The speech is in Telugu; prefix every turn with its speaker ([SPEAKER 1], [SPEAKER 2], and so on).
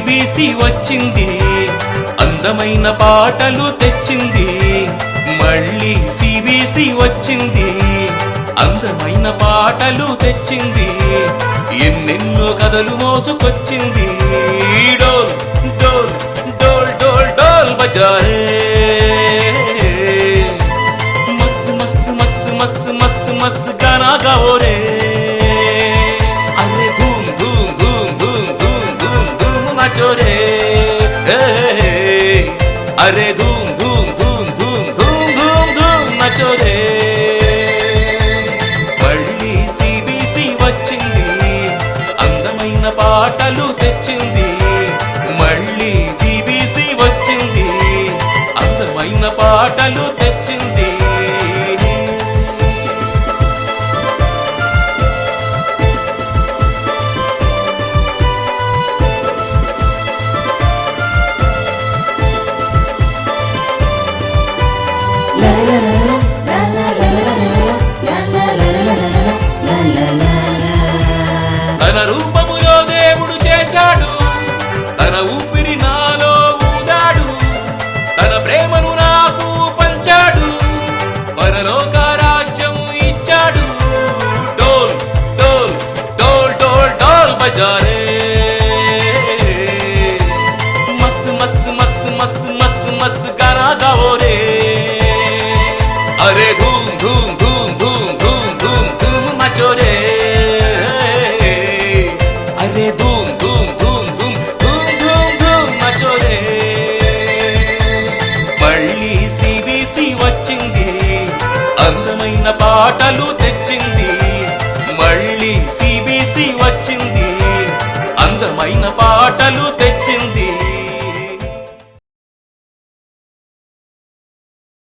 [SPEAKER 1] సిబిసి వచ్చింది, అందమైన పాటలు తెచ్చింది. మళ్ళీ సిబిసి వచ్చింది, అందమైన పాటలు తెచ్చింది. ఎన్నెన్నో కథలు మోసుకొచ్చింది. డోల్ డోల్ డోల్ డోల్ డోల్ బజారే, మస్త్ మస్త్ మస్త్ మస్త్ మస్త్ మస్త్ గానా గాओ रे. अरे धूम धूम धूम धूम धूम धूम धूम नाचो रे. अरे धूम धूम धूम धूम धूम धूम धूम नाचो रे. మళ్ళీ సిబిసి వచ్చింది, అందమైన పాటలు తెచ్చింది. మళ్ళీ సిబిసి వచ్చింది, అందమైన పాటలు తెచ్చింది. తన రూపములో దేవుడు చేశాడు, తన ఊపిరి నాలో ఊదాడు. తన ప్రేమను నాకు పంచాడు, పరలోక రాజ్యం ఇచ్చాడు. డోల్ డోల్ డోల్ డోల్ డోల్ బజారే, మస్త్ మస్త్ మస్త్ మస్త్ మస్త్ మస్త్ గానా గాओ रे. अरे धूम धूम धूम धूम धूम धूम धूम नाचो रे. अरे धूम धूम धूम धूम धूम धूम धूम नाचो रे. మళ్ళీ సిబిసి వచ్చింది, అందమైన పాటలు